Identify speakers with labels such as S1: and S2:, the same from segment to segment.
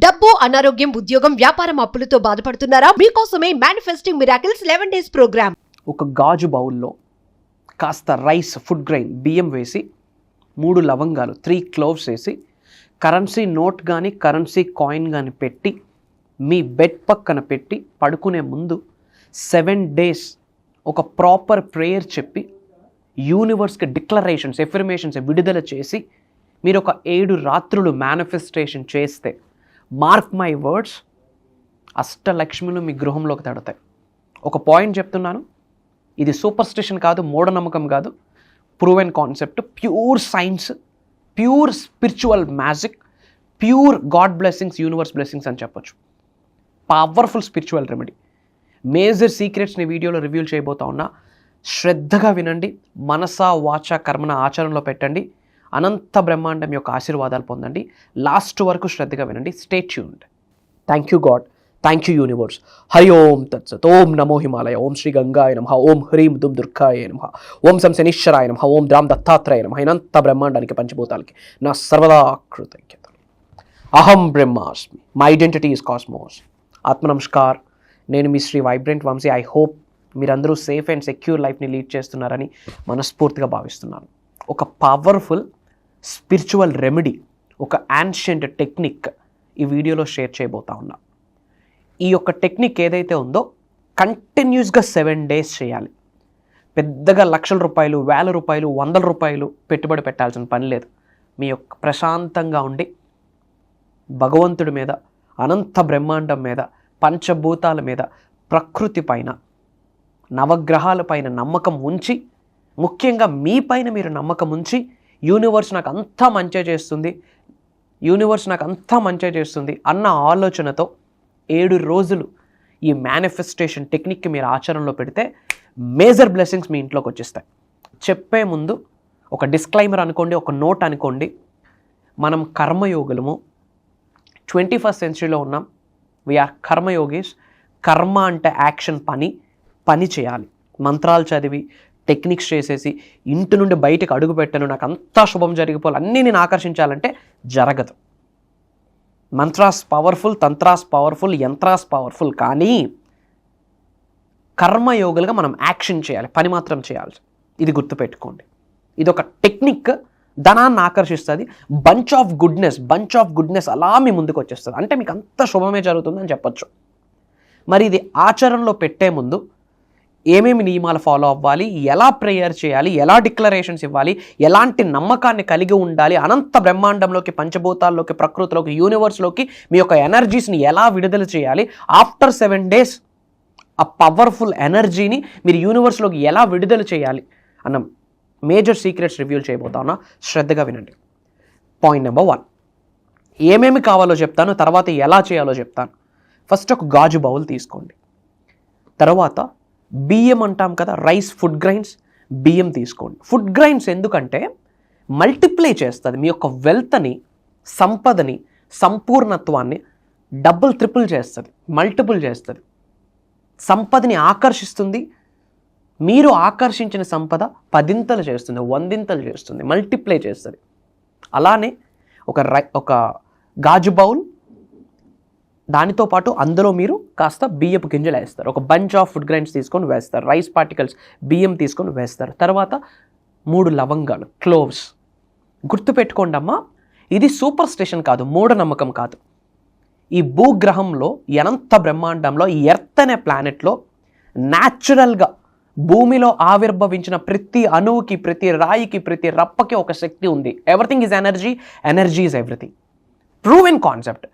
S1: డబ్బు, అనారోగ్యం, ఉద్యోగం, వ్యాపారం, అప్పులతో బాధపడుతున్నారా? మీకోసమే మేనిఫెస్టింగ్ మిరాకిల్స్ 11 days ప్రోగ్రామ్.
S2: ఒక గాజు బౌల్లో కాస్త రైస్, ఫుడ్ గ్రెయిన్, బియ్యం వేసి 3 లవంగాలు, 3 క్లోవ్స్ వేసి కరెన్సీ నోట్ కానీ కరెన్సీ కాయిన్ కానీ పెట్టి మీ బెడ్ పక్కన పెట్టి పడుకునే ముందు 7 days ఒక ప్రాపర్ ప్రేయర్ చెప్పి యూనివర్స్కి డిక్లరేషన్స్, ఎఫర్మేషన్స్ విడుదల చేసి మీరు ఒక 7 రాత్రులు మేనిఫెస్టేషన్ చేస్తే, మార్క్ మై వర్డ్స్, అష్టలక్ష్ములు మీ గృహంలోకి తడతాయి. ఒక పాయింట్ చెప్తున్నాను, ఇది సూపర్ స్టిషన్ కాదు, మూఢనమ్మకం కాదు, proven concept, pure science, pure spiritual magic, pure God blessings, universe blessings అని చెప్పొచ్చు. Powerful spiritual remedy. మేజర్ సీక్రెట్స్ని వీడియోలో రివ్యూల్ చేయబోతా ఉన్నా. శ్రద్ధగా వినండి, మనసా వాచ కర్మన ఆచరణలో పెట్టండి, అనంత బ్రహ్మాండం యొక్క ఆశీర్వాదాలు పొందండి. లాస్ట్ వరకు శ్రద్ధగా వినండి. Stay tuned. Thank you God, thank you universe. హరి ఓం తత్సత్. ఓం నమో హిమాలయ, ఓం శ్రీ గంగాయ నమః, ఓం హ్రీం దుమ్ దుర్గాయ నమః, ఓం సం శనీశ్వరాయ నమః, ఓం ద్రాం దత్తాత్రేయ నమః. అనంత బ్రహ్మాండానికి, పంచభూతాలకి నా సర్వదా కృతజ్ఞతలు. అహం బ్రహ్మాస్మి. My identity is cosmos. ఆత్మ నమస్కార్. నేను మీ Shri vibrant Vamshi. I hope మీరందరూ సేఫ్ అండ్ సెక్యూర్ లైఫ్ని లీడ్ చేస్తున్నారని మనస్ఫూర్తిగా భావిస్తున్నాను. ఒక పవర్ఫుల్ స్పిరిచువల్ రెమెడీ, ఒక యాన్షియంట్ టెక్నిక్ ఈ వీడియోలో షేర్ చేయబోతా ఉన్నా. ఈ యొక్క టెక్నిక్ ఏదైతే ఉందో కంటిన్యూస్గా 7 days చేయాలి. పెద్దగా లక్షల రూపాయలు, వేల రూపాయలు, 100 రూపాయలు పెట్టుబడి పెట్టాల్సిన పని లేదు. మీ యొక్క ప్రశాంతంగా ఉండి భగవంతుడి మీద, అనంత బ్రహ్మాండం మీద, పంచభూతాల మీద, ప్రకృతి పైన, నవగ్రహాల పైన నమ్మకం ఉంచి, ముఖ్యంగా మీ పైన మీరు నమ్మకం ఉంచి, యూనివర్స్ నాకు అంతా మంచి చేస్తుంది, యూనివర్స్ నాకు అంతా మంచి చేస్తుంది అన్న ఆలోచనతో 7 రోజులు ఈ మేనిఫెస్టేషన్ టెక్నిక్కి మీరు ఆచరణలో పెడితే మేజర్ బ్లెస్సింగ్స్ మీ ఇంట్లోకి వచ్చేస్తాయి. చెప్పే ముందు ఒక డిస్క్లైమర్ అనుకోండి, ఒక నోట్ అనుకోండి. మనం కర్మయోగులము, 21st centuryలో ఉన్నాం. వీఆర్ కర్మయోగీస్. కర్మ అంటే యాక్షన్, పని చేయాలి. మంత్రాలు చదివి, టెక్నిక్స్ చేసేసి, ఇంటి నుండి బయటకు అడుగు పెట్టాను, నాకు అంతా శుభం జరిగిపోవాలి, అన్నీ నేను ఆకర్షించాలంటే జరగదు. Mantras powerful, tantras powerful, yantras powerful, కానీ కర్మయోగులుగా మనం యాక్షన్ చేయాలి, పని మాత్రం చేయాలి. ఇది గుర్తుపెట్టుకోండి. ఇది ఒక టెక్నిక్, ధనాన్ని ఆకర్షిస్తుంది. బంచ్ ఆఫ్ గుడ్నెస్ అలా మీ ముందుకు వచ్చేస్తుంది. అంటే మీకు అంత శుభమే జరుగుతుందని చెప్పొచ్చు. మరి ఇది ఆచరణలో పెట్టే ముందు ఏమేమి నియమాలు ఫాలో అవ్వాలి, ఎలా ప్రేయర్ చేయాలి, ఎలా డిక్లరేషన్స్ ఇవ్వాలి, ఎలాంటి నమ్మకాన్ని కలిగి ఉండాలి, అనంత బ్రహ్మాండంలోకి, పంచభూతాల్లోకి, ప్రకృతిలోకి, యూనివర్స్లోకి మీ యొక్క ఎనర్జీస్ని ఎలా విడుదల చేయాలి, ఆఫ్టర్ 7 days ఆ పవర్ఫుల్ ఎనర్జీని మీరు యూనివర్స్లోకి ఎలా విడుదల చేయాలి అన్న మేజర్ సీక్రెట్స్ రివ్యూల్ చేయబోతా ఉన్నా. శ్రద్ధగా వినండి. పాయింట్ నెంబర్ 1, ఏమేమి కావాలో చెప్తాను, తర్వాత ఎలా చేయాలో చెప్తాను. ఫస్ట్ ఒక గాజు బౌల్ తీసుకోండి. తర్వాత బియ్యం అంటాం కదా, రైస్, ఫుడ్ గ్రైన్స్, బియ్యం తీసుకోండి. ఫుడ్ గ్రైన్స్ ఎందుకంటే మల్టిప్లై చేస్తుంది మీ యొక్క వెల్త్ని, సంపదని, సంపూర్ణత్వాన్ని డబుల్, ట్రిపుల్ చేస్తుంది, మల్టిపుల్ చేస్తుంది. సంపదని ఆకర్షిస్తుంది. మీరు ఆకర్షించిన సంపద 10ంతలు చేస్తుంది, 100ంతలు చేస్తుంది, మల్టిప్లై చేస్తుంది. అలానే ఒక గాజు బౌల్, దానితో పాటు అందులో మీరు కాస్త బియ్యపు గింజలు వేస్తారు. ఒక బంచ్ ఆఫ్ ఫుడ్ గ్రైన్స్ తీసుకొని వేస్తారు. రైస్ పార్టికల్స్, బియ్యం తీసుకొని వేస్తారు. తర్వాత 3 లవంగాలు, క్లోవ్స్. గుర్తుపెట్టుకోండి అమ్మా, ఇది సూపర్ స్టిషన్ కాదు, మూఢనమ్మకం కాదు. ఈ భూగ్రహంలో, అనంత బ్రహ్మాండంలో, ఈ ఎర్త్ అనే ప్లానెట్లో న్యాచురల్గా భూమిలో ఆవిర్భవించిన ప్రతి అణువుకి, ప్రతి రాయికి, ప్రతి రప్పకి ఒక శక్తి ఉంది. Everything is energy, energy is everything. Proven concept.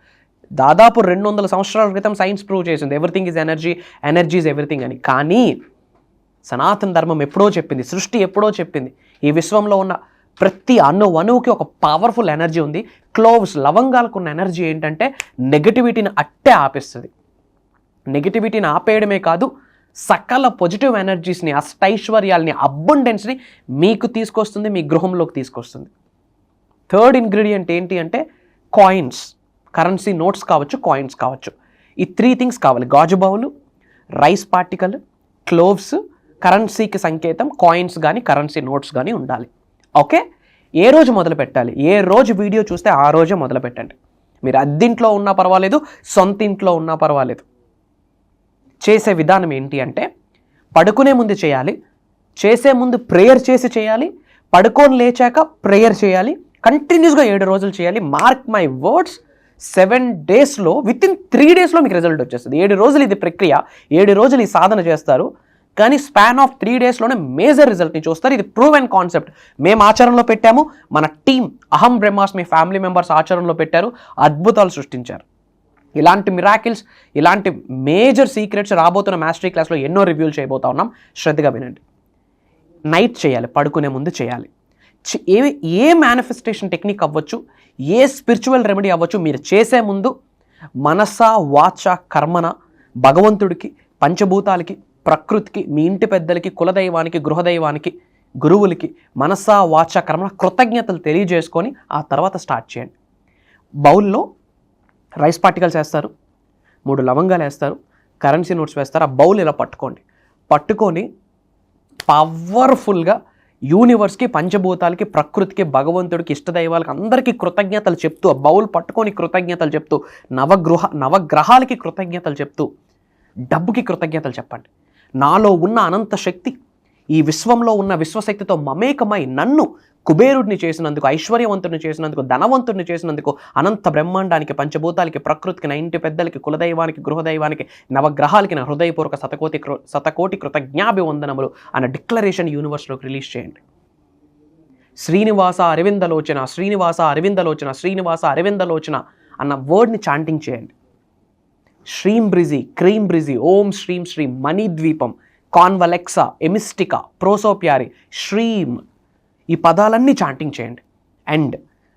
S2: దాదాపు 200 సంవత్సరాల క్రితం సైన్స్ ప్రూవ్ చేసింది everything is energy, energy is everything అని. కానీ సనాతన ధర్మం ఎప్పుడో చెప్పింది, సృష్టి ఎప్పుడో చెప్పింది, ఈ విశ్వంలో ఉన్న ప్రతి అణువుకి ఒక పవర్ఫుల్ ఎనర్జీ ఉంది. క్లోవ్స్, లవంగాలకు ఉన్న ఎనర్జీ ఏంటంటే నెగటివిటీని అట్టే ఆపేస్తుంది. నెగటివిటీని ఆపేయడమే కాదు, సకల పాజిటివ్ ఎనర్జీస్ని, అష్టైశ్వర్యాల్ని, అబండెన్స్ని మీకు తీసుకొస్తుంది, మీ గృహంలోకి తీసుకొస్తుంది. థర్డ్ ఇంగ్రీడియంట్ ఏంటి అంటే కాయిన్స్. కరెన్సీ నోట్స్ కావచ్చు, కాయిన్స్ కావచ్చు. ఈ 3 things కావాలి. గాజు బౌలు, రైస్ పార్టికల్, క్లోవ్స్, కరెన్సీకి సంకేతం కాయిన్స్ కానీ కరెన్సీ నోట్స్ కానీ ఉండాలి. ఓకే, ఏ రోజు మొదలు పెట్టాలి? ఏ రోజు వీడియో చూస్తే ఆ రోజే మొదలు పెట్టండి. మీరు అద్దింట్లో ఉన్నా పర్వాలేదు, సొంత ఇంట్లో ఉన్నా పర్వాలేదు. చేసే విధానం ఏంటి అంటే పడుకునే ముందు చేయాలి, చేసే ముందు ప్రేయర్ చేసి చేయాలి, పడుకొని లేచాక ప్రేయర్ చేయాలి, కంటిన్యూస్గా 7 రోజులు చేయాలి. మార్క్ మై వర్డ్స్, 7 డేస్లో వితిన్ 3 డేస్లో మీకు రిజల్ట్ వచ్చేస్తుంది. 7 రోజులు ఇది ప్రక్రియ, 7 రోజులు ఈ సాధన చేస్తారు, కానీ స్పాన్ ఆఫ్ 3 డేస్లోనే మేజర్ రిజల్ట్ని చూస్తారు. ఇది ప్రూవ్ అండ్ కాన్సెప్ట్. మేము ఆచరణలో పెట్టాము, మన టీం అహం బ్రహ్మాస్మి ఫ్యామిలీ మెంబర్స్ ఆచరణలో పెట్టారు, అద్భుతాలు సృష్టించారు. ఇలాంటి మిరాకిల్స్, ఇలాంటి మేజర్ సీక్రెట్స్ రాబోతున్న మాస్టరీ క్లాస్లో ఎన్నో రివ్యూలు చేయబోతా ఉన్నాం. శ్రద్ధగా వినండి. నైట్ చేయాలి, పడుకునే ముందు చేయాలి. ఏ మేనిఫెస్టేషన్ టెక్నిక్ అవ్వచ్చు, ఏ స్పిరిచువల్ రెమెడీ అవ్వచ్చు, మీరు చేసే ముందు మనస వాచ కర్మన భగవంతుడికి, పంచభూతాలకి, ప్రకృతికి, మీ ఇంటి పెద్దలకి, కులదైవానికి, గృహదైవానికి, గురువులకి మనస వాచ కర్మన కృతజ్ఞతలు తెలియజేసుకొని ఆ తర్వాత స్టార్ట్ చేయండి. బౌల్లో రైస్ పార్టికల్స్ వేస్తారు, 3 లవంగాలు వేస్తారు, కరెన్సీ నోట్స్ వేస్తారు. ఆ బౌల్ ఇలా పట్టుకొని పవర్ఫుల్గా యూనివర్స్కి, పంచభూతాలకి, ప్రకృతికి, భగవంతుడికి, ఇష్టదైవాలకి అందరికీ కృతజ్ఞతలు చెప్తూ, ఆ బౌల్ పట్టుకొని కృతజ్ఞతలు చెప్తూ, నవగ్రహాలకి కృతజ్ఞతలు చెప్తూ, డబ్బుకి కృతజ్ఞతలు చెప్పండి. నాలో ఉన్న అనంత శక్తి ఈ విశ్వంలో ఉన్న విశ్వశక్తితో మమేకమై నన్ను కుబేరుడిని చేసినందుకు, ఐశ్వర్యవంతుడిని చేసినందుకు, ధనవంతుడిని చేసినందుకు, అనంత బ్రహ్మాండానికి, పంచభూతాలకి, ప్రకృతికి, నా ఇంటి పెద్దలకి, కులదైవానికి, గృహదైవానికి, నవగ్రహాలకి నా హృదయపూర్వక శతకోటి కృతజ్ఞాభివందనములు అన్న డిక్లరేషన్ యూనివర్స్లోకి రిలీజ్ చేయండి. శ్రీనివాస అరవిందలోచన, శ్రీనివాస అరవిందలోచన, శ్రీనివాస అరవిందలోచన అన్న వర్డ్ని చాంటింగ్ చేయండి. శ్రీం బ్రిజి, క్రీం బ్రిజి, ఓం శ్రీం శ్రీం, మణిద్వీపం, కాన్వలెక్సా, ఎమిస్టికా, ప్రోసోప్యారి, శ్రీం, ఈ పదాలన్నీ చాంటింగ్ చేయండి. అండ్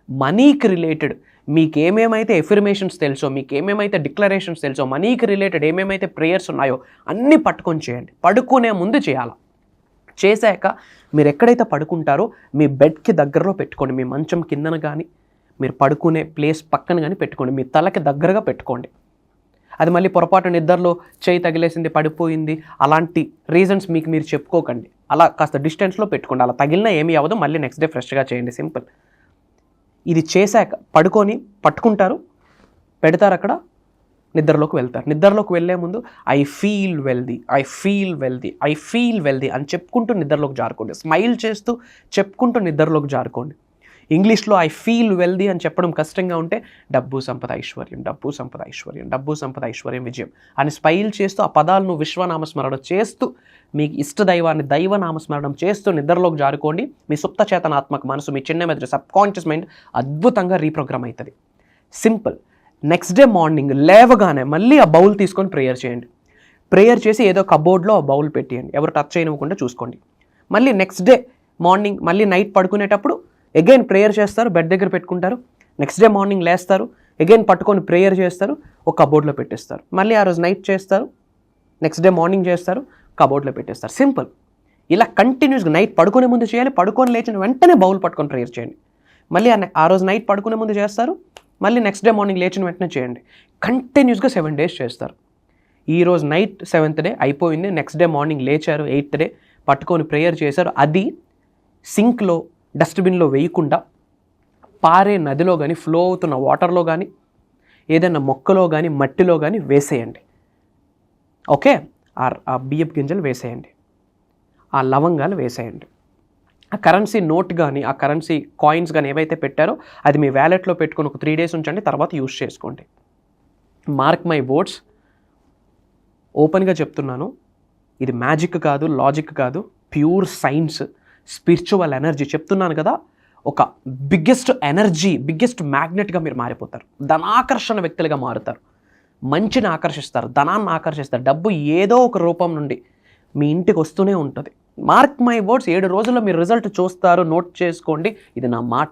S2: మనీకి రిలేటెడ్ మీకు ఏమేమైతే ఎఫర్మేషన్స్ తెలుసో, మీకు ఏమేమైతే డిక్లరేషన్స్ తెలుసో, మనీకి రిలేటెడ్ ఏమేమైతే ప్రేయర్స్ ఉన్నాయో అన్నీ పట్టుకొని చేయండి. పడుకునే ముందు చేయాలి. చేశాక మీరు ఎక్కడైతే పడుకుంటారో మీ బెడ్కి దగ్గరలో పెట్టుకోండి. మీ మంచం కిందన కానీ, మీరు పడుకునే ప్లేస్ పక్కన కానీ పెట్టుకోండి. మీ తలకి దగ్గరగా పెట్టుకోండి. అది మళ్ళీ పొరపాటు నిద్రలో చేయి తగిలేసింది, పడిపోయింది, అలాంటి రీజన్స్ మీకు మీరు చెప్పుకోకండి. అలా కాస్త డిస్టెన్స్లో పెట్టుకోండి. అలా తగిలినా ఏమీ అవ్వదు. మళ్ళీ నెక్స్ట్ డే ఫ్రెష్గా చేయండి. సింపుల్. ఇది చేశాక పడుకొని పట్టుకుంటారు, పెడతారు అక్కడ, నిద్రలోకి వెళ్తారు. నిద్రలోకి వెళ్ళే ముందు I feel wealthy, I feel wealthy, I feel wealthy అని చెప్పుకుంటూ నిద్రలోకి జారుకోండి. స్మైల్ చేస్తూ చెప్పుకుంటూ నిద్రలోకి జారుకోండి. ఇంగ్లీష్లో ఐ ఫీల్ వెల్దీ అని చెప్పడం కష్టంగా ఉంటే డబ్బు సంపద ఐశ్వర్యం, డబ్బు సంపద ఐశ్వర్యం, డబ్బు సంపద ఐశ్వర్యం, విజయం అని స్మైల్ చేస్తూ ఆ పదాలను విశ్వనామస్మరణ చేస్తూ, మీకు ఇష్టదైవాన్ని దైవనామస్మరణం చేస్తూ నిద్రలోకి జారుకోండి. మీ సుప్త చేతనాత్మక మనసు, మీ చిన్న మెదడు, సబ్కాన్షియస్ మైండ్ అద్భుతంగా రీప్రోగ్రామ్ అవుతుంది. సింపుల్. నెక్స్ట్ డే మార్నింగ్ లేవగానే మళ్ళీ ఆ బౌల్ తీసుకొని ప్రేయర్ చేయండి. ప్రేయర్ చేసి ఏదో కబోర్డ్లో ఆ బౌల్ పెట్టేయండి. ఎవరు టచ్ చేయనివ్వకుండా చూసుకోండి. మళ్ళీ నెక్స్ట్ డే మార్నింగ్, మళ్ళీ నైట్ పడుకునేటప్పుడు అగైన్ ప్రేయర్ చేస్తారు, బెడ్ దగ్గర పెట్టుకుంటారు. నెక్స్ట్ డే మార్నింగ్ లేస్తారు, అగైన్ పట్టుకొని ప్రేయర్ చేస్తారు, ఒక కబోర్డ్లో పెట్టేస్తారు. మళ్ళీ ఆ రోజు నైట్ చేస్తారు, నెక్స్ట్ డే మార్నింగ్ చేస్తారు, కబోర్డ్లో పెట్టేస్తారు. సింపుల్. ఇలా కంటిన్యూస్గా నైట్ పడుకునే ముందు చేయాలి. పడుకొని లేచిన వెంటనే బౌల్ పట్టుకొని ప్రేయర్ చేయండి. మళ్ళీ ఆ రోజు నైట్ పడుకునే ముందు చేస్తారు, మళ్ళీ నెక్స్ట్ డే మార్నింగ్ లేచిన వెంటనే చేయండి. కంటిన్యూస్గా 7 డేస్ చేస్తారు. ఈరోజు నైట్ 7th డే అయిపోయింది, నెక్స్ట్ డే మార్నింగ్ లేచారు, 8th డే పట్టుకొని ప్రేయర్ చేశారు. అది సింక్లో, డస్ట్బిన్లో వేయకుండా పారే నదిలో కానీ, ఫ్లో అవుతున్న వాటర్లో కానీ, ఏదైనా మొక్కలో కానీ, మట్టిలో కానీ వేసేయండి. ఓకే. ఆ బియ్యపు గింజలు వేసేయండి, ఆ లవంగాలు వేసేయండి. ఆ కరెన్సీ నోట్ కానీ, ఆ కరెన్సీ కాయిన్స్ కానీ ఏవైతే పెట్టారో అది మీ వ్యాలెట్లో పెట్టుకొని ఒక 3 డేస్ ఉంచండి, తర్వాత యూజ్ చేసుకోండి. మార్క్ మై వర్డ్స్, ఓపెన్గా చెప్తున్నాను, ఇది మ్యాజిక్ కాదు, లాజిక్ కాదు, ప్యూర్ సైన్స్, స్పిరిచువల్ ఎనర్జీ. చెప్తున్నాను కదా, ఒక బిగ్గెస్ట్ ఎనర్జీ, బిగ్గెస్ట్ మ్యాగ్నెట్గా మీరు మారిపోతారు. ధనాకర్షణ వ్యక్తులుగా మారుతారు. మంచిని ఆకర్షిస్తారు, ధనాన్ని ఆకర్షిస్తారు. డబ్బు ఏదో ఒక రూపం నుండి మీ ఇంటికి వస్తూనే ఉంటుంది. మార్క్ మై వర్డ్స్, 7 రోజుల్లో మీరు రిజల్ట్ చూస్తారు. నోట్ చేసుకోండి, ఇది నా మాట.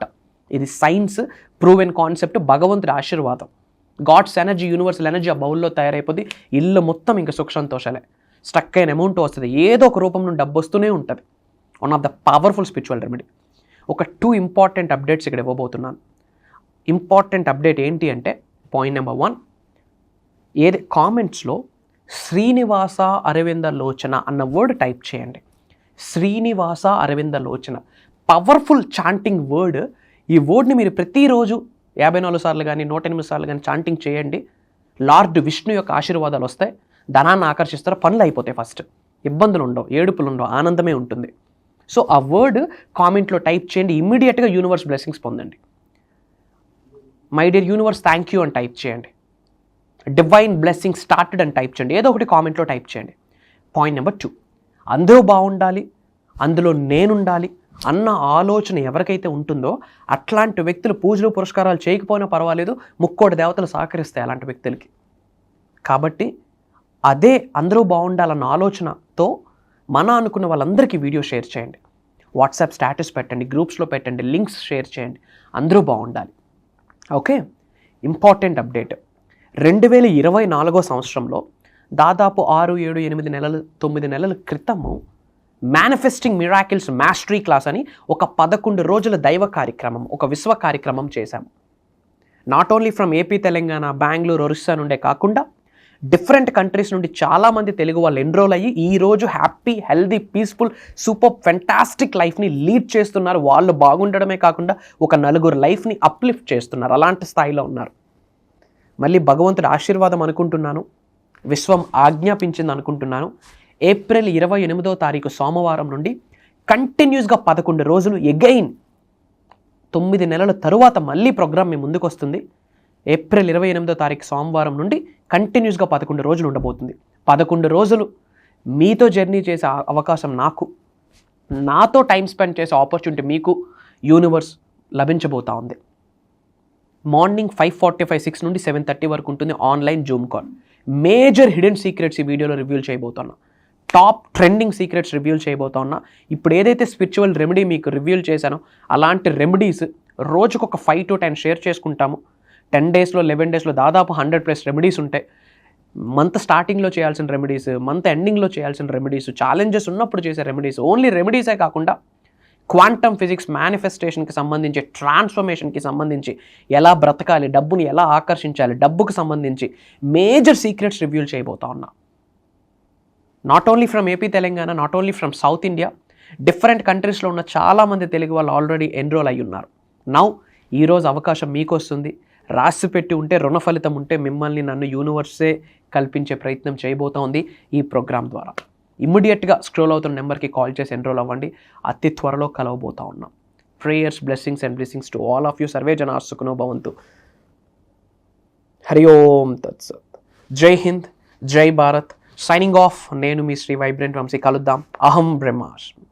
S2: ఇది సైన్స్, ప్రూవెన్ కాన్సెప్ట్, భగవంతుడి ఆశీర్వాదం, గాడ్స్ ఎనర్జీ, యూనివర్సల్ ఎనర్జీ ఆ బౌల్లో తయారైపోతుంది. ఇల్లు మొత్తం ఇంకా సుఖ సంతోషాలే. స్టక్ అయిన అమౌంట్ వస్తుంది, ఏదో ఒక రూపం నుండి డబ్బు వస్తూనే ఉంటుంది. One of the powerful spiritual remedy. ఒక 2 ఇంపార్టెంట్ అప్డేట్స్ ఇక్కడ ఇవ్వబోతున్నాను. ఇంపార్టెంట్ అప్డేట్ ఏంటి అంటే, పాయింట్ నెంబర్ 1, ఏది కామెంట్స్లో శ్రీనివాస అరవింద లోచన అన్న వర్డ్ టైప్ చేయండి. Srinivasa Aravinda Lochana, powerful chanting word. ఈ వర్డ్ని మీరు ప్రతిరోజు 54 సార్లు కానీ 108 సార్లు కానీ చాంటింగ్ చేయండి. లార్డ్ విష్ణు యొక్క ఆశీర్వాదాలు వస్తాయి, ధనాన్ని ఆకర్షిస్తారు, పనులు అయిపోతాయి. ఫస్ట్ ఇబ్బందులు ఉండవు, ఏడుపులు ఉండవు, ఆనందమే ఉంటుంది. సో ఆ వర్డ్ కామెంట్లో టైప్ చేయండి, ఇమ్మీడియట్గా యూనివర్స్ బ్లెస్సింగ్స్ పొందండి. My dear universe thank you అని టైప్ చేయండి. డివైన్ బ్లెస్సింగ్ స్టార్టెడ్ అని టైప్ చేయండి. ఏదో ఒకటి కామెంట్లో టైప్ చేయండి. పాయింట్ నెంబర్ 2, అందరూ బాగుండాలి, అందులో నేనుండాలి అన్న ఆలోచన ఎవరికైతే ఉంటుందో అట్లాంటి వ్యక్తులు పూజలు పురస్కారాలు చేయకపోయినా పర్వాలేదు, ముక్కోటి దేవతలు సహకరిస్తాయి అలాంటి వ్యక్తులకి. కాబట్టి అదే అందరూ బాగుండాలన్న ఆలోచనతో అనుకున్న వాళ్ళందరికీ వీడియో షేర్ చేయండి, వాట్సాప్ స్టేటస్ పెట్టండి, గ్రూప్స్లో పెట్టండి, లింక్స్ షేర్ చేయండి. అందరూ బాగుండాలి. Okay, important update. 2024 సంవత్సరంలో దాదాపు 6, 7, 8 నెలలు 9 నెలల క్రితము మేనిఫెస్టింగ్ మిరాకిల్స్ మాస్టరీ క్లాస్ అని ఒక 11 రోజుల దైవ కార్యక్రమం, ఒక విశ్వ కార్యక్రమం చేశాము. Not only from AP, Telangana, Bengaluru, Orissa నుండే కాకుండా డిఫరెంట్ కంట్రీస్ నుండి చాలామంది తెలుగు వాళ్ళు ఎన్రోల్ అయ్యి ఈరోజు happy, healthy, peaceful, super fantastic లైఫ్ని లీడ్ చేస్తున్నారు. వాళ్ళు బాగుండడమే కాకుండా ఒక నలుగురు లైఫ్ని అప్లిఫ్ట్ చేస్తున్నారు. అలాంటి స్థాయిలో ఉన్నారు. మళ్ళీ భగవంతుడి ఆశీర్వాదం అనుకుంటున్నాను, విశ్వం ఆజ్ఞాపించింది అనుకుంటున్నాను. ఏప్రిల్ 28వ తారీఖు సోమవారం నుండి కంటిన్యూస్గా 11 రోజులు, ఎగైన్ 9 నెలల తరువాత మళ్ళీ ప్రోగ్రామ్ మీ ముందుకు వస్తుంది. ఏప్రిల్ 28వ తారీఖు సోమవారం నుండి కంటిన్యూస్గా 11 రోజులు ఉండబోతుంది. 11 రోజులు మీతో జర్నీ చేసే అవకాశం నాకు, నాతో టైం స్పెండ్ చేసే ఆపర్చునిటీ మీకు యూనివర్స్ లభించబోతా ఉంది. మార్నింగ్ 5:45, 6 నుండి 7:30 వరకు ఉంటుంది online Zoom call. Major hidden secrets ఈ వీడియోలో రివ్యూల్ చేయబోతున్నా. టాప్ ట్రెండింగ్ సీక్రెట్స్ రివ్యూల్ చేయబోతా ఉన్నా. ఇప్పుడు ఏదైతే స్పిరిచువల్ రెమెడీ మీకు రివ్యూల్ చేశానో అలాంటి రెమెడీస్ రోజుకు ఒక 5 to 10 షేర్ చేసుకుంటాము. 10 డేస్లో 11 డేస్లో దాదాపు 100+ రెమెడీస్ ఉంటాయి. మంత్ స్టార్టింగ్లో చేయాల్సిన రెమెడీస్, మంత్ ఎండింగ్లో చేయాల్సిన రెమెడీస్, ఛాలెంజెస్ ఉన్నప్పుడు చేసే రెమెడీస్, ఓన్లీ రెమెడీసే కాకుండా క్వాంటమ్ ఫిజిక్స్, మేనిఫెస్టేషన్కి సంబంధించి, ట్రాన్స్ఫర్మేషన్కి సంబంధించి, ఎలా బ్రతకాలి, డబ్బుని ఎలా ఆకర్షించాలి, డబ్బుకు సంబంధించి మేజర్ సీక్రెట్స్ రివ్యూల్ చేయబోతా ఉన్నా. Not only from AP, Telangana, not only from south India, different కంట్రీస్లో ఉన్న చాలామంది తెలుగు వాళ్ళు ఆల్రెడీ ఎన్రోల్ అయ్యి ఉన్నారు. నౌ ఈరోజు అవకాశం మీకు వస్తుంది. రాసి పెట్టి ఉంటే, రుణ ఫలితం ఉంటే మిమ్మల్ని నన్ను యూనివర్సే కల్పించే ప్రయత్నం చేయబోతా ఉంది ఈ ప్రోగ్రామ్ ద్వారా. ఇమ్మీడియట్గా స్క్రోల్ అవుతున్న నెంబర్కి కాల్ చేసి ఎన్రోల్ అవ్వండి. అతి త్వరలో కలవబోతా ఉన్నాం. Prayers, blessings and blessings to all of you. Survey జనా సుఖినో భవంతు. హరి ఓం తత్సత్. జై హింద్, జై భారత్. Signing off. నేను మీ శ్రీ వైబ్రెంట్ వంశీ. కలుద్దాం. అహం బ్రహ్మాస్మి.